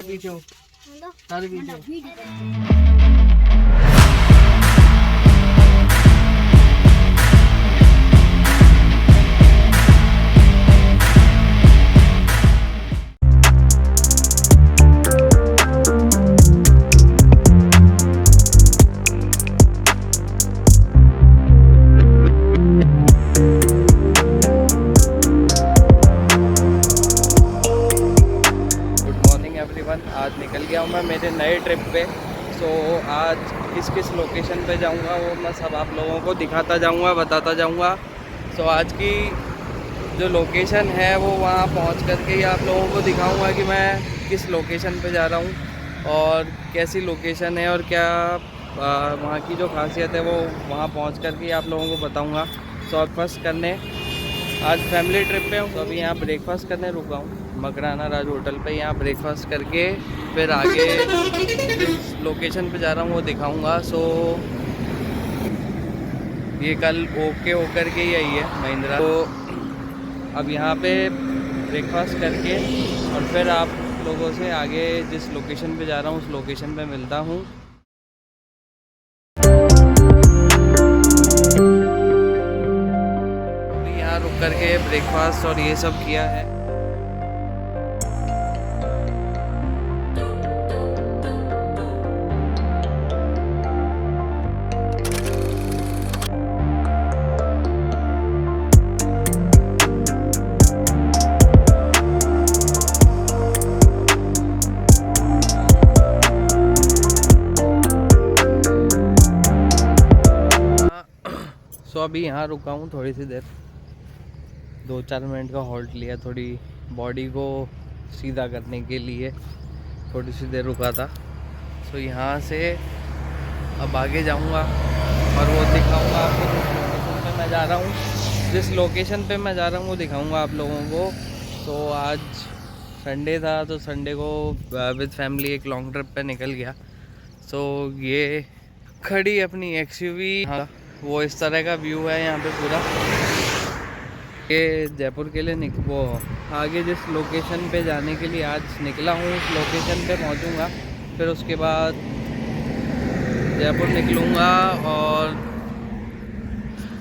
पीछे हो, सारे पीछे हो। आज निकल गया हूँ मैं मेरे नए ट्रिप पे। सो आज किस लोकेशन पे जाऊँगा वो मैं सब आप लोगों को दिखाता जाऊँगा, बताता जाऊँगा। सो आज की जो लोकेशन है वो वहाँ पहुँच करके ही आप लोगों को दिखाऊँगा कि मैं किस लोकेशन पे जा रहा हूँ और कैसी लोकेशन है और क्या वहाँ की जो खासियत है वो वहाँ पहुँच करके ही आप लोगों को बताऊँगा। सो ब्रेकफास्ट करने आज फैमिली ट्रिप पे हूँ, तो अभी यहाँ ब्रेकफास्ट करने रुका हूँ मकराना राज होटल पे। यहाँ ब्रेकफास्ट करके फिर आगे जिस लोकेशन पे जा रहा हूँ वो दिखाऊंगा। सो ये कल ओके होकर के ही आई है महिंद्रा। तो अब यहाँ पे ब्रेकफास्ट करके और फिर आप लोगों से आगे जिस लोकेशन पे जा रहा हूँ उस लोकेशन पे मिलता हूँ। अभी यहाँ रुक करके ब्रेकफास्ट और ये सब किया है। सो अभी यहाँ रुका हूँ थोड़ी सी देर, 2-4 मिनट का हॉल्ट लिया थोड़ी बॉडी को सीधा करने के लिए, थोड़ी सी देर रुका था। सो यहाँ से अब आगे जाऊँगा और वो दिखाऊँगा आपको जिस लोकेशन पे मैं जा रहा हूँ वो दिखाऊँगा आप लोगों को। तो आज संडे था तो संडे को विद फैमिली एक लॉन्ग ट्रिप पे निकल गया। सो ये खड़ी अपनी एक्सयूवी, हाँ वो इस तरह का व्यू है यहाँ पे पूरा। ये जयपुर के लिए वो आगे जिस लोकेशन पे जाने के लिए आज निकला हूँ उस लोकेशन पे पहुँचूँगा, फिर उसके बाद जयपुर निकलूँगा और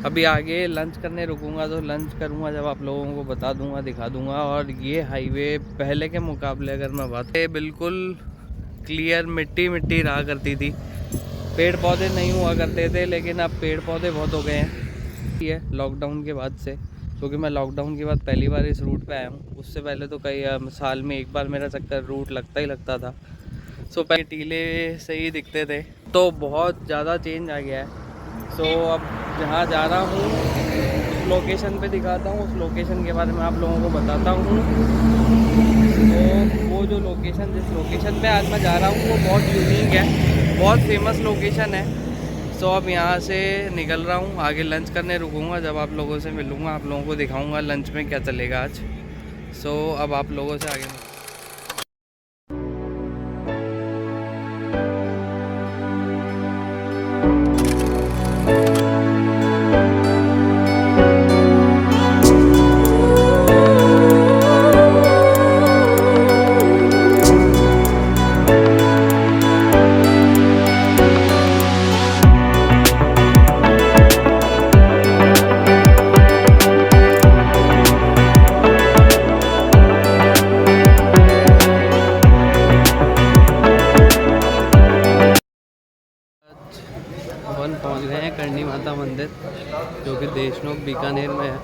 अभी आगे लंच करने रुकूँगा। तो लंच करूँगा जब आप लोगों को बता दूँगा, दिखा दूँगा। और ये हाईवे पहले के मुकाबले अगर मैं बात बिल्कुल क्लियर मिट्टी रहा करती थी, पेड़ पौधे नहीं हुआ करते थे, लेकिन अब पेड़ पौधे बहुत हो गए हैं ये लॉकडाउन के बाद से। क्योंकि मैं लॉकडाउन के बाद पहली बार इस रूट पे आया हूँ, उससे पहले तो कई साल में एक बार मेरा चक्कर रूट लगता ही लगता था। सो पहले टीले से ही दिखते थे, तो बहुत ज़्यादा चेंज आ गया है। सो अब जहाँ जा रहा हूँ उस लोकेशन पे दिखाता हूँ, उस लोकेशन के बारे में आप लोगों को बताता हूँ। तो वो जो लोकेशन जिस लोकेशन पे आज मैं जा रहा हूँ वो बहुत यूनिक है, बहुत फेमस लोकेशन है। सो अब यहाँ से निकल रहा हूँ, आगे लंच करने रुकूँगा। जब आप लोगों से मिलूँगा आप लोगों को दिखाऊँगा लंच में क्या चलेगा आज। सो अब आप लोगों से आगे पहुंच गए हैं करणी माता मंदिर, जो कि देशनोक बीकानेर में है।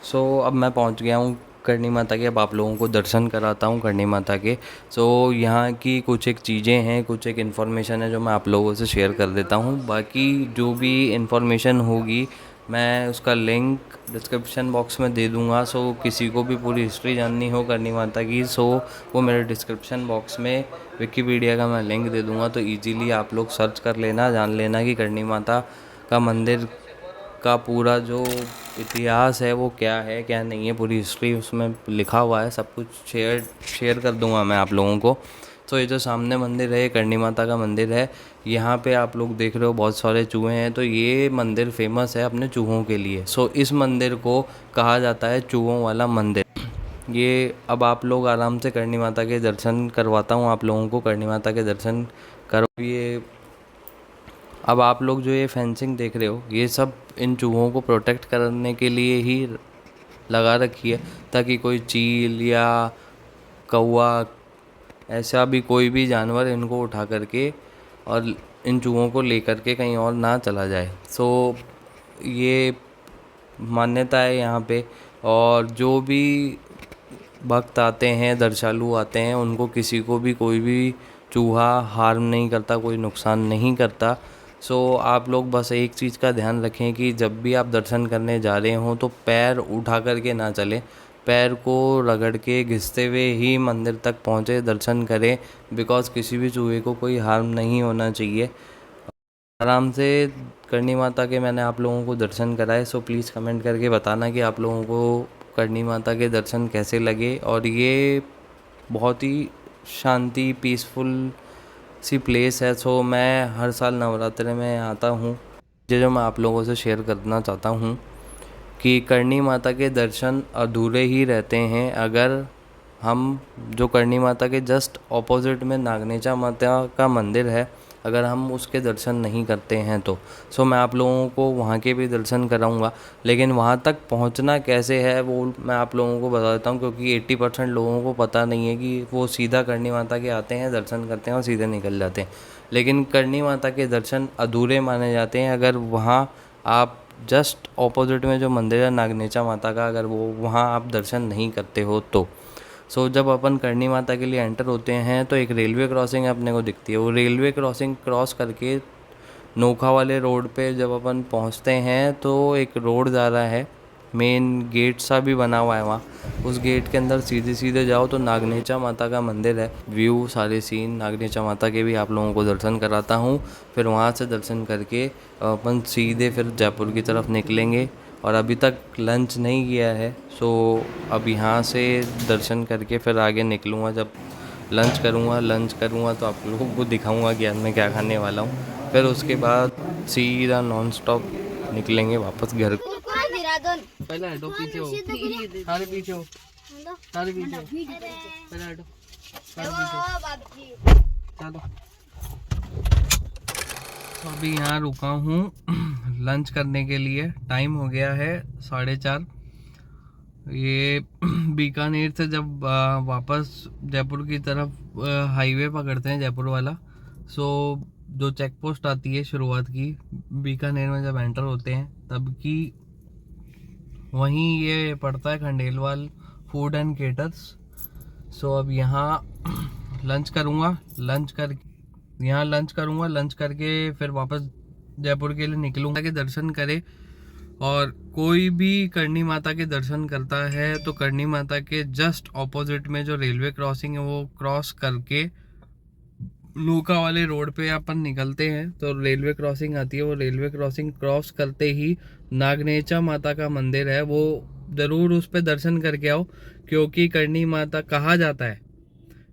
सो अब मैं पहुंच गया हूं करणी माता के। अब आप लोगों को दर्शन कराता हूं करणी माता के। सो यहाँ की कुछ एक चीज़ें हैं, कुछ एक इन्फॉर्मेशन है जो मैं आप लोगों से शेयर कर देता हूं। बाकी जो भी इन्फॉर्मेशन होगी मैं उसका लिंक डिस्क्रिप्शन बॉक्स में दे दूंगा। सो किसी को भी पूरी हिस्ट्री जाननी हो करणी माता की, सो वो मेरे डिस्क्रिप्शन बॉक्स में विकिपीडिया का मैं लिंक दे दूंगा। तो इजीली आप लोग सर्च कर लेना, जान लेना कि करणी माता का मंदिर का पूरा जो इतिहास है वो क्या है क्या नहीं है, पूरी हिस्ट्री उसमें लिखा हुआ है। सब कुछ शेयर कर दूंगा मैं आप लोगों को। तो ये जो सामने मंदिर है, करणी माता का मंदिर है। यहाँ पे आप लोग देख रहे हो बहुत सारे चूहे हैं, तो ये मंदिर फेमस है अपने चूहों के लिए। सो इस मंदिर को कहा जाता है चूहों वाला मंदिर। ये अब आप लोग आराम से करणी माता के दर्शन करवाता हूँ आप लोगों को। करणी माता के दर्शन करो। ये अब आप लोग जो ये फेंसिंग देख रहे हो, ये सब इन चूहों को प्रोटेक्ट करने के लिए ही लगा रखी है, ताकि कोई चील या कौवा, ऐसा भी कोई भी जानवर इनको उठा करके और इन चूहों को लेकर के कहीं और ना चला जाए। सो ये मान्यता है यहाँ पे। और जो भी भक्त आते हैं, दर्शालु आते हैं, उनको किसी को भी कोई भी चूहा हार्म नहीं करता, कोई नुकसान नहीं करता। सो आप लोग बस एक चीज़ का ध्यान रखें कि जब भी आप दर्शन करने जा रहे हों तो पैर उठा करके ना चलें। पैर को रगड़ के घिसते हुए ही मंदिर तक पहुँचे, दर्शन करें। बिकॉज़ किसी भी चूहे को कोई हार्म नहीं होना चाहिए। आराम से करणी माता के मैंने आप लोगों को दर्शन कराए। सो प्लीज़ कमेंट करके बताना कि आप लोगों को करणी माता के दर्शन कैसे लगे। और ये बहुत ही शांति पीसफुल सी प्लेस है। सो मैं हर साल नवरात्रि में आता हूँ। जो मैं आप लोगों से शेयर करना चाहता हूँ कि करणी माता के दर्शन अधूरे ही रहते हैं अगर हम, जो करणी माता के जस्ट ऑपोजिट में नागनेचा माता का मंदिर है, अगर हम उसके दर्शन नहीं करते हैं तो। सो मैं आप लोगों को वहाँ के भी दर्शन कराऊंगा। लेकिन वहाँ तक पहुँचना कैसे है वो मैं आप लोगों को बता देता हूँ, क्योंकि 80% लोगों को पता नहीं है कि वो सीधा करणी माता के आते हैं, दर्शन करते हैं और सीधे निकल जाते हैं। लेकिन करणी माता के दर्शन अधूरे माने जाते हैं अगर वहाँ आप जस्ट ऑपोजिट में जो मंदिर है नागनेचा माता का, अगर वो वहाँ आप दर्शन नहीं करते हो तो। सो जब अपन करणी माता के लिए एंटर होते हैं तो एक रेलवे क्रॉसिंग अपने को दिखती है। वो रेलवे क्रॉसिंग क्रॉस करके नोखा वाले रोड पे जब अपन पहुंचते हैं तो एक रोड जा रहा है, मेन गेट सा भी बना हुआ है वहाँ। उस गेट के अंदर सीधे सीधे जाओ तो नागनेचा माता का मंदिर है। व्यू सारे सीन नागनेचा माता के भी आप लोगों को दर्शन कराता हूँ। फिर वहाँ से दर्शन करके अपन सीधे फिर जयपुर की तरफ निकलेंगे। और अभी तक लंच नहीं किया है। सो अब यहाँ से दर्शन करके फिर आगे निकलूँगा। जब लंच करूँगा तो आप लोगों को दिखाऊँगा कि आज मैं क्या खाने वाला हूँ। फिर उसके बाद सीधा नॉन स्टॉप निकलेंगे वापस घर को। पहले हटो, पीछे हो, सारे पीछे हो, सारे पीछे हो, पहले हटो, सारे पीछे हो। चलो तो अभी यहाँ रुका हूँ लंच करने के लिए। टाइम हो गया है 4:30। ये बीकानेर से जब वापस जयपुर की तरफ हाईवे पकड़ते हैं, जयपुर वाला। सो जो चेक पोस्ट आती है शुरुआत की बीकानेर में जब एंटर होते हैं तब की, वहीं ये पड़ता है खंडेलवाल फूड एंड केटर्स। सो अब यहाँ लंच करूँगा। लंच करके फिर वापस जयपुर के लिए निकलूँगा के दर्शन करे। और कोई भी करणी माता के दर्शन करता है तो करणी माता के जस्ट ऑपोजिट में जो रेलवे क्रॉसिंग है वो क्रॉस करके नूका वाले रोड पे अपन निकलते हैं तो रेलवे क्रॉसिंग आती है। वो रेलवे क्रॉसिंग क्रॉस करते ही नागनेचा माता का मंदिर है, वो ज़रूर उस पे दर्शन करके आओ। क्योंकि करणी माता कहा जाता है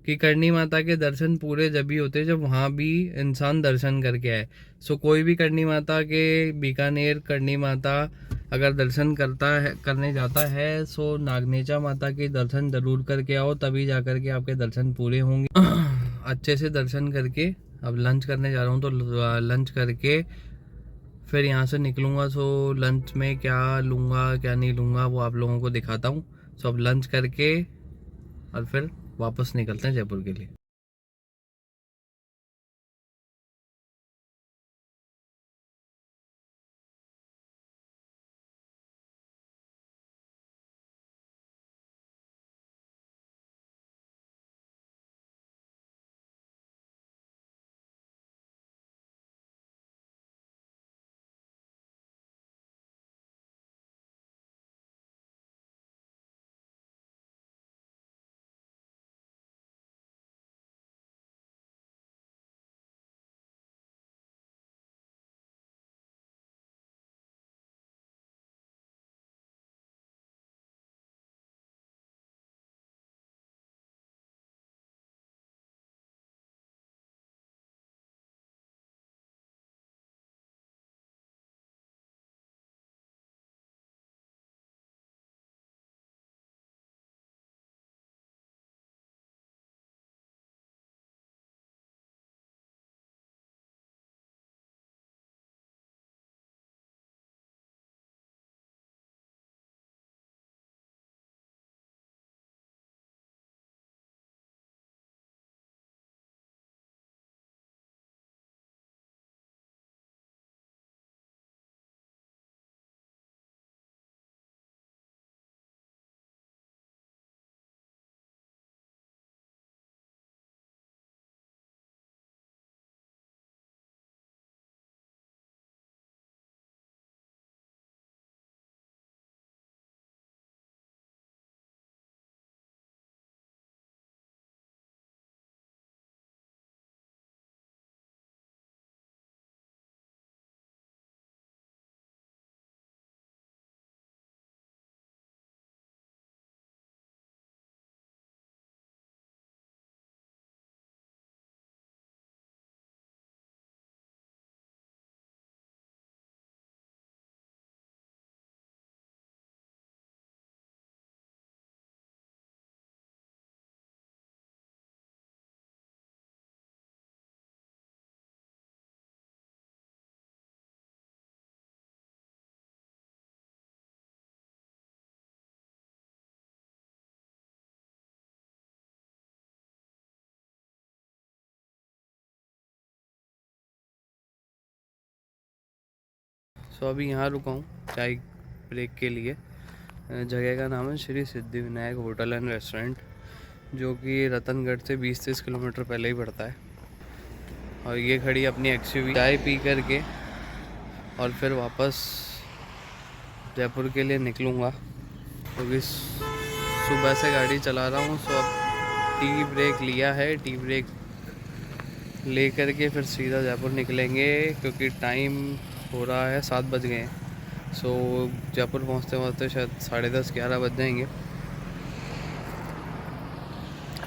कि करणी माता के दर्शन पूरे जब भी होते हैं जब वहाँ भी इंसान दर्शन करके आए। सो कोई भी करणी माता के, बीकानेर करणी माता अगर दर्शन करता है, करने जाता है, सो नागनेचा माता के दर्शन ज़रूर करके आओ, तभी जा कर के आपके दर्शन पूरे होंगे। अच्छे से दर्शन करके अब लंच करने जा रहा हूँ तो लंच करके फिर यहाँ से निकलूँगा। सो लंच में क्या लूँगा क्या नहीं लूँगा वो आप लोगों को दिखाता हूँ। सो अब लंच करके और फिर वापस निकलते हैं जयपुर के लिए। सो अभी यहाँ रुका हूँ चाय ब्रेक के लिए। जगह का नाम है Shri Siddhi Vinayak hotel and restaurant, जो कि रतनगढ़ से 20-30 किलोमीटर पहले ही पड़ता है। और ये खड़ी अपनी एक्सयूवी। चाय पी करके और फिर वापस जयपुर के लिए निकलूँगा, क्योंकि सुबह से गाड़ी चला रहा हूँ। सो अब टी ब्रेक लिया है, टी ब्रेक ले करके फिर सीधा जयपुर निकलेंगे, क्योंकि टाइम हो रहा है 7 बज गए हैं। सो जयपुर पहुँचते पहुँचते शायद 10:30-11 बज जाएंगे।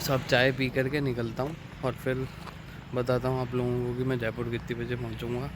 सब चाय पी करके निकलता हूँ और फिर बताता हूँ आप लोगों को कि मैं जयपुर कितने बजे पहुँचूँगा।